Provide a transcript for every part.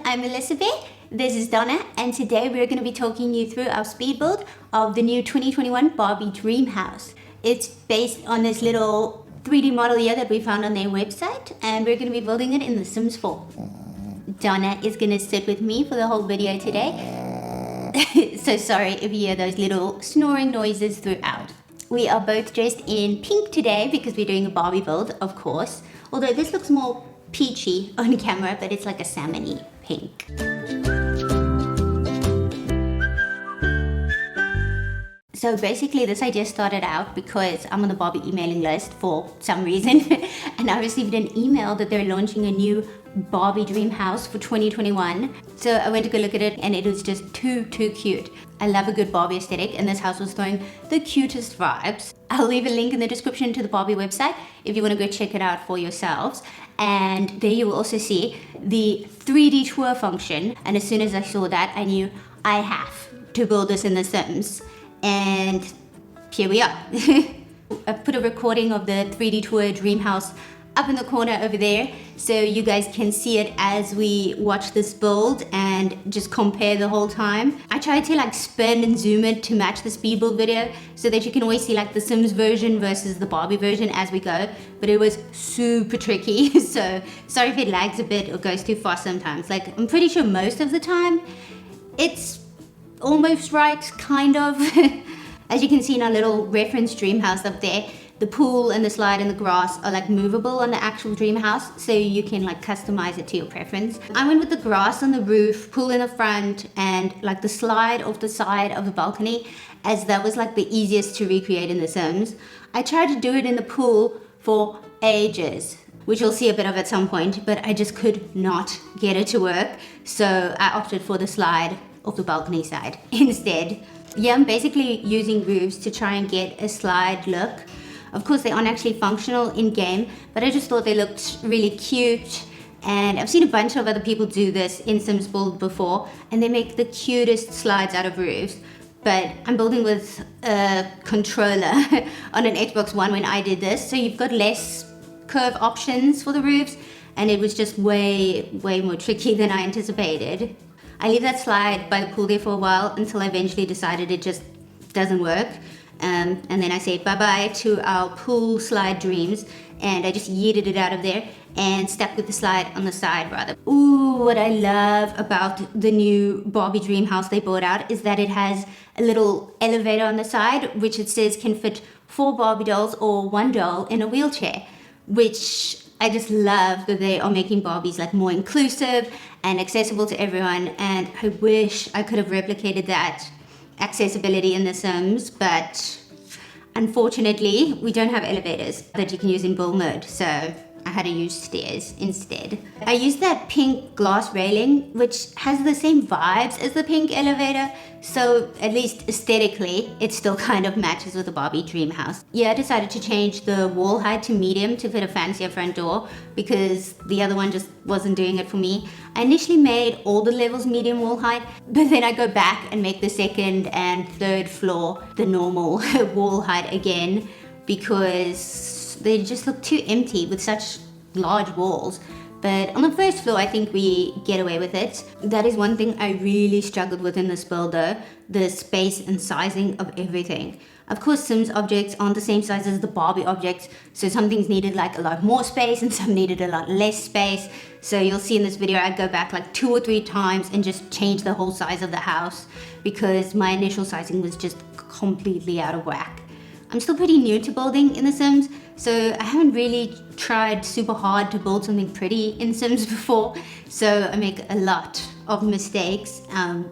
I'm MelissaBear, this is Donna, and today we're going to be talking you through our speed build of the new 2021 Barbie Dream House. It's based on this little 3D model here that we found on their website, and we're going to be building it in The Sims 4. Donna is going to sit with me for the whole video today, so sorry if you hear those little snoring noises throughout. We are both dressed in pink today because we're doing a Barbie build, of course, although this looks more peachy on camera, but it's like a salmon-y pink. So basically this idea started out because I'm on the Barbie emailing list for some reason and I received an email that they're launching a new Barbie dream house for 2021. So I went to go look at it and it was just too cute. I love a good Barbie aesthetic and this house was throwing the cutest vibes. I'll leave a link in the description to the Barbie website if you want to go check it out for yourselves. And there you will also see the 3D tour function. And as soon as I saw that, I knew I have to build this in The Sims. And here we are. I've put a recording of the 3D tour dream house up in the corner over there so you guys can see it as we watch this build and just compare the whole time. I tried to like spin and zoom it to match the speed build video so that you can always see like the Sims version versus the Barbie version as we go, but it was super tricky. So sorry if it lags a bit or goes too fast sometimes. Like I'm pretty sure most of the time it's almost right, kind of. As you can see in our little reference dream house up there, the pool and the slide and the grass are like movable on the actual dream house, so you can like customize it to your preference. I went with the grass on the roof, pool in the front, and like the slide off the side of the balcony, as that was like the easiest to recreate in The Sims. I tried to do it in the pool for ages, which you'll see a bit of at some point, but I just could not get it to work, so I opted for the slide off the balcony side instead. Yeah, I'm basically using roofs to try and get a slide look. Of course, they aren't actually functional in-game, but I just thought they looked really cute. And I've seen a bunch of other people do this in Sims Build before, and they make the cutest slides out of roofs. But I'm building with a controller on an Xbox One when I did this, so you've got less curve options for the roofs, and it was just way more tricky than I anticipated. I leave that slide by the pool there for a while until I eventually decided it just doesn't work. And then I say bye-bye to our pool slide dreams, and I just yeeted it out of there and stuck with the slide on the side rather. Ooh, what I love about the new Barbie dream house they brought out is that it has a little elevator on the side, which it says can fit 4 Barbie dolls or 1 doll in a wheelchair, which I just love that they are making Barbies like more inclusive and accessible to everyone, and I wish I could have replicated that accessibility in The Sims, but unfortunately we don't have elevators that you can use in build mode, so I had to use stairs instead. I used that pink glass railing, which has the same vibes as the pink elevator, so at least aesthetically it still kind of matches with the Barbie dream house. Yeah, I decided to change the wall height to medium to fit a fancier front door because the other one just wasn't doing it for me. I initially made all the levels medium wall height, but then I go back and make the second and third floor the normal wall height again because they just look too empty with such large walls. But on the first floor, I think we get away with it. That is one thing I really struggled with in this build though, the space and sizing of everything. Of course, Sims objects aren't the same size as the Barbie objects, so some things needed like a lot more space and some needed a lot less space. So you'll see in this video, I go back like 2 or 3 times and just change the whole size of the house because my initial sizing was just completely out of whack. I'm still pretty new to building in The Sims, so I haven't really tried super hard to build something pretty in Sims before, so I make a lot of mistakes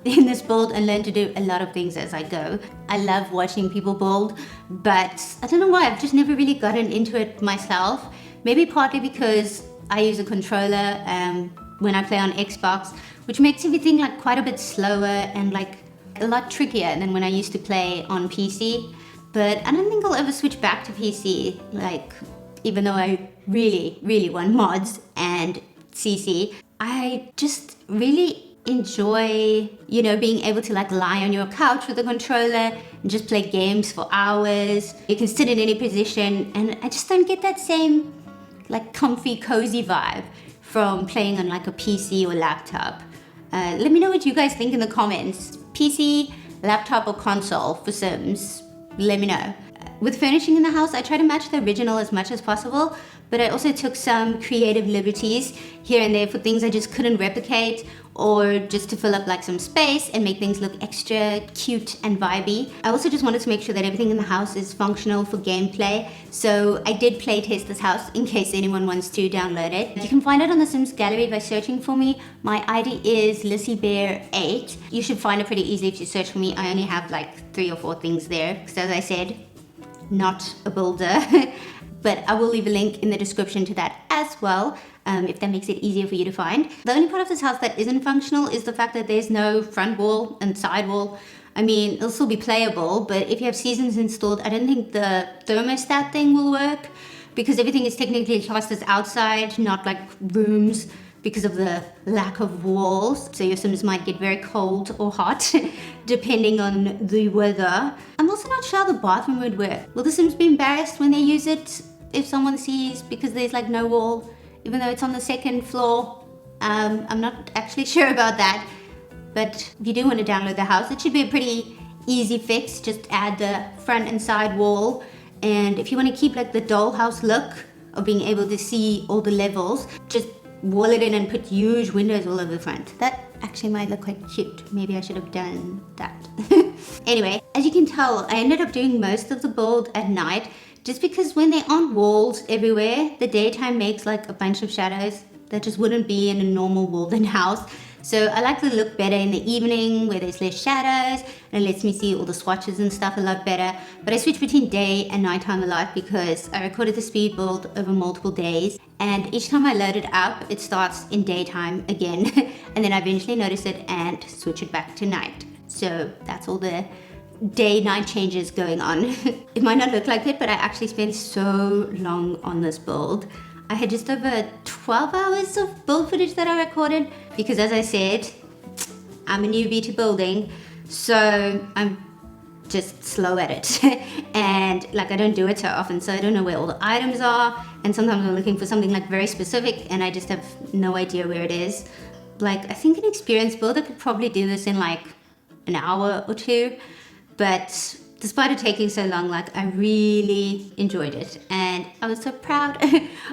in this build and learn to do a lot of things as I go. I love watching people build, but I don't know why, I've just never really gotten into it myself. Maybe partly because I use a controller when I play on Xbox, which makes everything like quite a bit slower and like a lot trickier than when I used to play on PC. But I don't think I'll ever switch back to PC, like, even though I really want mods and CC. I just really enjoy, you know, being able to like lie on your couch with a controller and just play games for hours. You can sit in any position, and I just don't get that same like comfy, cozy vibe from playing on like a PC or laptop. Let me know what you guys think in the comments. PC, laptop, or console for Sims? Let me know. With furnishing in the house, I try to match the original as much as possible, but I also took some creative liberties here and there for things I just couldn't replicate, or just to fill up like some space and make things look extra cute and vibey. I also just wanted to make sure that everything in the house is functional for gameplay, so I did play test this house in case anyone wants to download it. You can find it on the Sims gallery by searching for me. My ID is MelissaBear8. You should find it pretty easily if you search for me. I only have like 3 or 4 things there, because as I said, not a builder. But I will leave a link in the description to that as well, if that makes it easier for you to find. The only part of this house that isn't functional is the fact that there's no front wall and side wall. I mean, it'll still be playable, but if you have seasons installed, I don't think the thermostat thing will work, because everything is technically classed as outside, not like rooms, because of the lack of walls. So your Sims might get very cold or hot, depending on the weather. I'm also not sure how the bathroom would work. Will the Sims be embarrassed when they use it if someone sees, because there's like no wall, even though it's on the 2nd floor? I'm not actually sure about that. But if you do want to download the house, it should be a pretty easy fix. Just add the front and side wall. And if you want to keep like the dollhouse look of being able to see all the levels, just wall it in and put huge windows all over the front. That actually might look quite cute. Maybe I should have done that. Anyway, as you can tell, I ended up doing most of the build at night, just because when there aren't walls everywhere, the daytime makes like a bunch of shadows that just wouldn't be in a normal walled-in house. So I like the look better in the evening where there's less shadows, and it lets me see all the swatches and stuff a lot better. But I switch between day and nighttime a lot because I recorded the speed build over multiple days, and each time I load it up, it starts in daytime again. And then I eventually notice it and switch it back to night. So that's all the day-night changes going on. It might not look like it, but I actually spent so long on this build. I had just over 12 hours of build footage that I recorded, because as I said, I'm a newbie to building, so I'm just slow at it. And like, I don't do it so often, so I don't know where all the items are, and sometimes I'm looking for something like very specific and I just have no idea where it is. Like, I think an experienced builder could probably do this in like an hour or 2, but despite it taking so long, like, I really enjoyed it, and I was so proud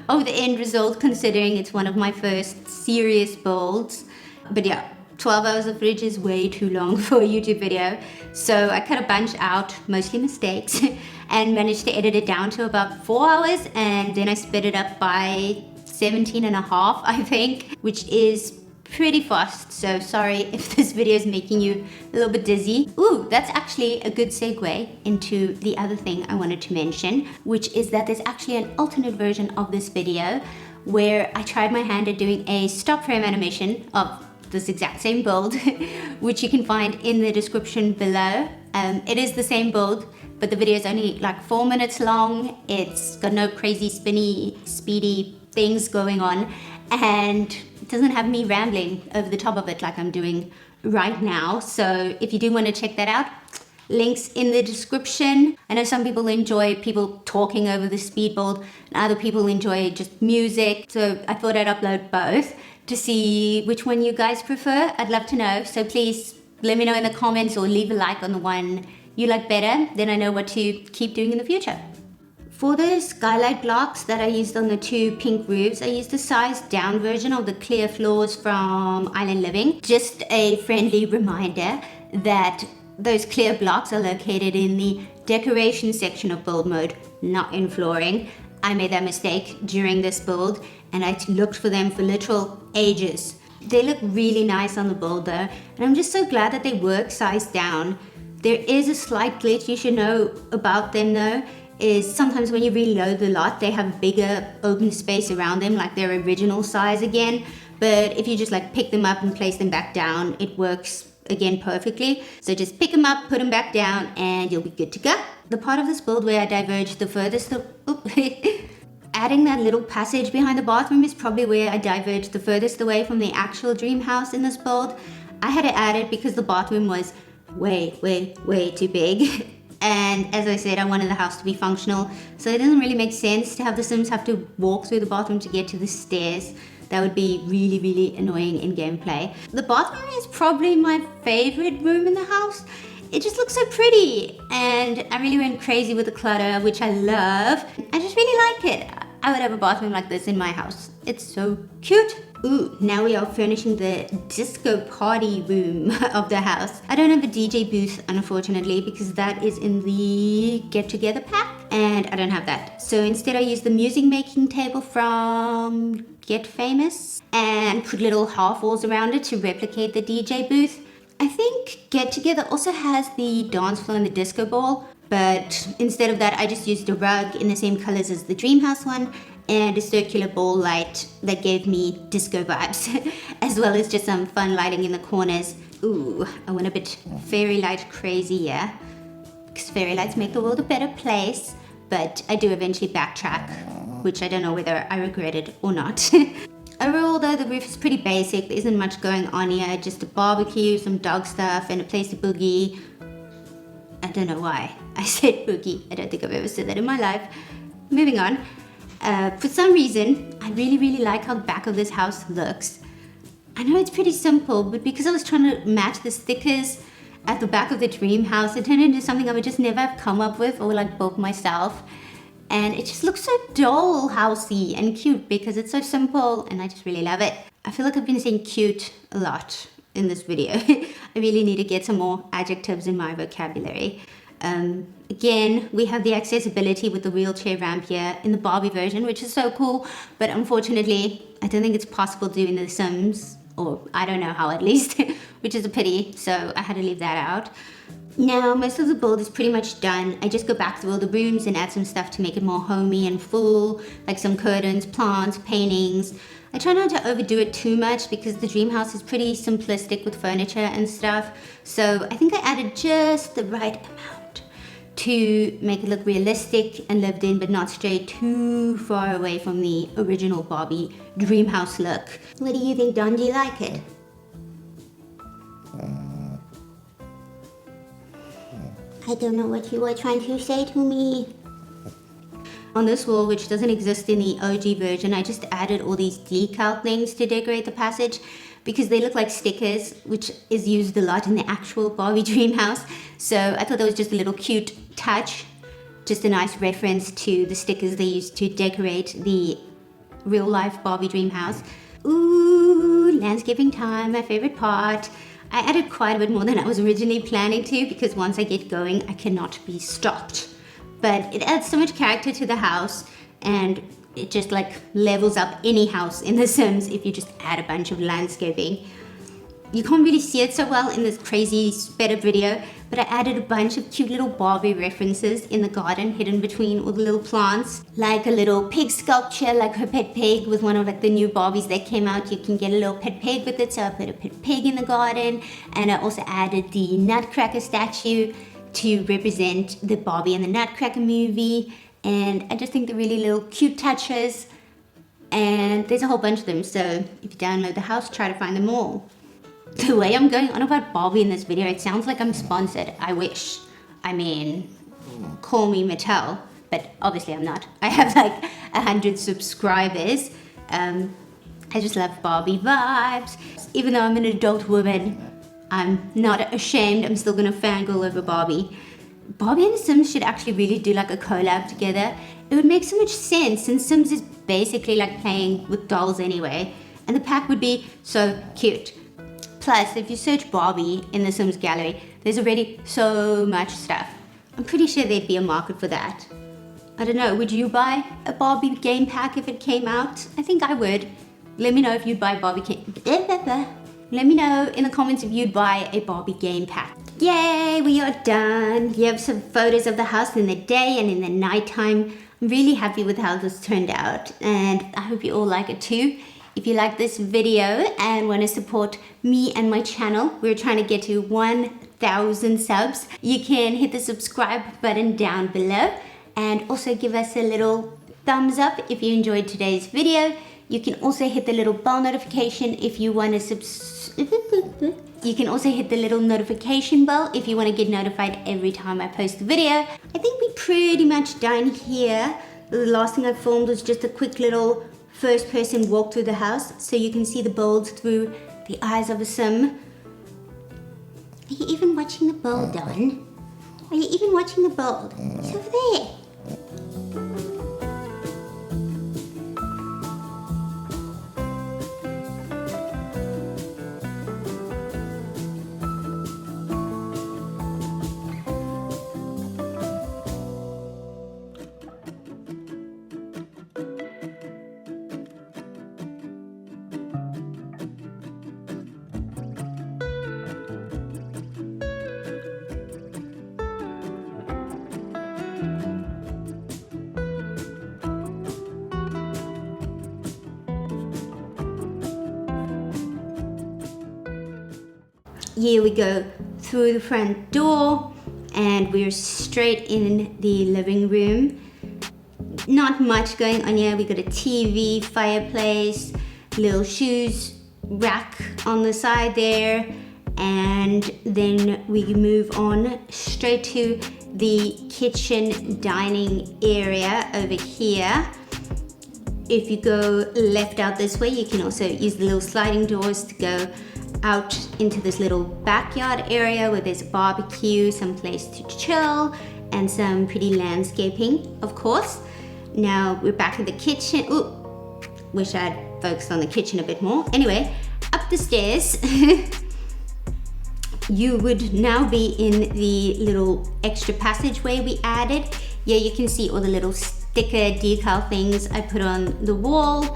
of the end result, considering it's one of my first serious builds. But yeah, 12 hours of footage is way too long for a YouTube video, so I cut a bunch out, mostly mistakes, and managed to edit it down to about 4 hours, and then I sped it up by 17 and a half, I think, which is pretty fast. So sorry if this video is making you a little bit dizzy. Ooh, that's actually a good segue into the other thing I wanted to mention, which is that there's actually an alternate version of this video where I tried my hand at doing a stop frame animation of this exact same build, which you can find in the description below. It is the same build, but the video is only like 4 minutes long. It's got no crazy spinny, speedy things going on, and it doesn't have me rambling over the top of it like I'm doing right now. So if you do want to check that out, links in the description. I know some people enjoy people talking over the speed build, and other people enjoy just music. So I thought I'd upload both to see which one you guys prefer. I'd love to know. So please let me know in the comments, or leave a like on the one you like better. Then I know what to keep doing in the future. For the skylight blocks that I used on the 2 pink roofs, I used the sized down version of the clear floors from Island Living. Just a friendly reminder that those clear blocks are located in the decoration section of build mode, not in flooring. I made that mistake during this build, and I looked for them for literal ages. They look really nice on the build though, and I'm just so glad that they work sized down. There is a slight glitch you should know about them though, is sometimes when you reload the lot, they have bigger open space around them, like their original size again. But if you just like pick them up and place them back down, it works again perfectly. So just pick them up, put them back down, and you'll be good to go. The part of this build where I diverged the furthest, adding that little passage behind the bathroom is probably where I diverged the furthest away from the actual dream house in this build. I had to add it because the bathroom was way too big. And as I said, I wanted the house to be functional, so it doesn't really make sense to have the Sims have to walk through the bathroom to get to the stairs. that would be really, really annoying in gameplay. The bathroom is probably my favorite room in the house. It just looks so pretty, and I really went crazy with the clutter, which I love. I just really like it. I would have a bathroom like this in my house. It's so cute. Ooh, now we are furnishing the disco party room of the house. I don't have a DJ booth, unfortunately, because that is in the get together pack, and I don't have that. So instead I use the music making table from Get Famous and put little half walls around it to replicate the DJ booth. I think Get Together also has the dance floor and the disco ball, but instead of that I just used a rug in the same colors as the dream house one and a circular ball light that gave me disco vibes, as well as just some fun lighting in the corners. Ooh, I went a bit fairy light crazy, yeah, because fairy lights make the world a better place, but I do eventually backtrack, which I don't know whether I regret it or not. Overall though, the roof is pretty basic. There isn't much going on here, just a barbecue, some dog stuff, and a place to boogie. I don't know why I said boogie. I don't think I've ever said that in my life. Moving on. For some reason, I really, really like how the back of this house looks. I know it's pretty simple, but because I was trying to match the stickers at the back of the dream house, it turned into something I would just never have come up with or like built myself. And it just looks so doll housey and cute because it's so simple, and I just really love it. I feel like I've been saying cute a lot in this video. I really need to get some more adjectives in my vocabulary. Again, we have the accessibility with the wheelchair ramp here in the Barbie version, which is so cool, but unfortunately, I don't think it's possible doing The Sims, or I don't know how at least, which is a pity, so I had to leave that out. Now, most of the build is pretty much done. I just go back through all the rooms and add some stuff to make it more homey and full, like some curtains, plants, paintings. I try not to overdo it too much because the dream house is pretty simplistic with furniture and stuff. So I think I added just the right amount to make it look realistic and lived in, but not stray too far away from the original Barbie dream house look. What do you think, Don? Do you like it? I don't know what you were trying to say to me. On this wall, which doesn't exist in the OG version, I just added all these decal things to decorate the passage because they look like stickers, which is used a lot in the actual Barbie dream house. So I thought that was just a little cute touch, just a nice reference to the stickers they used to decorate the real life Barbie dream house. Ooh, landscaping time, my favorite part. I added quite a bit more than I was originally planning to because once I get going, I cannot be stopped. But it adds so much character to the house, and it just like levels up any house in The Sims if you just add a bunch of landscaping. You can't really see it so well in this crazy sped up video, but I added a bunch of cute little Barbie references in the garden hidden between all the little plants, like a little pig sculpture, like her pet pig with one of like the new Barbies that came out. You can get a little pet pig with it, so I put a pet pig in the garden, and I also added the Nutcracker statue to represent the Barbie and the Nutcracker movie, and I just think they're really little cute touches, and there's a whole bunch of them, so if you download the house, try to find them all. The way I'm going on about Barbie in this video, it sounds like I'm sponsored. I wish. I mean, call me Mattel, but obviously I'm not. I have like 100 subscribers. I just love Barbie vibes. Even though I'm an adult woman, I'm not ashamed. I'm still gonna fangirl over Barbie. Barbie and The Sims should actually really do like a collab together. It would make so much sense since Sims is basically like playing with dolls anyway, and the pack would be so cute. Plus, if you search Barbie in The Sims gallery, there's already so much stuff. I'm pretty sure there'd be a market for that. I don't know, would you buy a Barbie game pack if it came out? I think I would. Let me know if you'd buy Barbie game. Let me know in the comments if you'd buy a Barbie game pack. Yay, we are done. You have some photos of the house in the day and in the nighttime. I'm really happy with how this turned out, and I hope you all like it too. If you like this video and want to support me and my channel, we're trying to get to 1,000 subs. You can hit the subscribe button down below and also give us a little thumbs up if you enjoyed today's video. You can also hit the little bell notification if you want to You can also hit the little notification bell if you want to get notified every time I post a video. I think we're pretty much done here. The last thing I filmed was just a quick little first person walk through the house so you can see the bulbs through the eyes of a sim. Are you even watching the bulb, Don? Are you even watching the bulb? It's over there. Here we go through the front door and we're straight in the living room. Not much going on here. We got a TV, fireplace, little shoes rack on the side there, and then we move on straight to the kitchen dining area over here. If you go left out this way, you can also use the little sliding doors to go out into this little backyard area where there's a barbecue, some place to chill, and some pretty landscaping, of course. Now we're back in the kitchen. Ooh, wish I'd focused on the kitchen a bit more. Anyway, up the stairs. You would now be in the little extra passageway we added. Yeah, you can see all the little sticker decal things I put on the wall.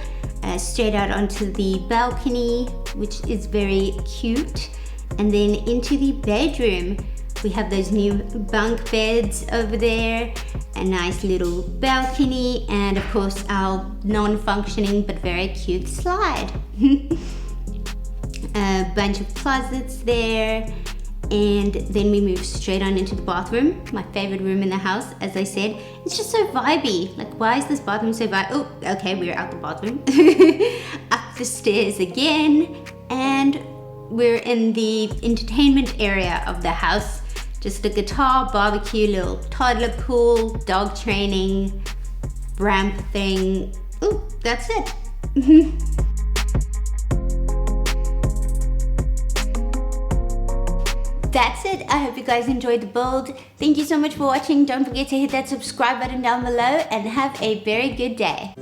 Straight out onto the balcony, which is very cute. And then into the bedroom, we have those new bunk beds over there, a nice little balcony, and of course our non-functioning but very cute slide. A bunch of closets there, and then we move straight on into the bathroom, my favorite room in the house. As I said, it's just so vibey. Like, why is this bathroom so vibey? Oh, okay, we're out the bathroom. Up the stairs again, and we're in the entertainment area of the house. Just a guitar, barbecue, little toddler pool, dog training, ramp thing. Oh, that's it. That's it. I hope you guys enjoyed the build. Thank you so much for watching. Don't forget to hit that subscribe button down below and have a very good day.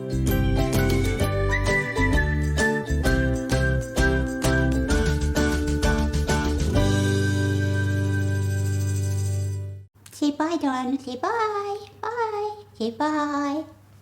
Say bye, Dawn. Say bye. Bye. Say bye.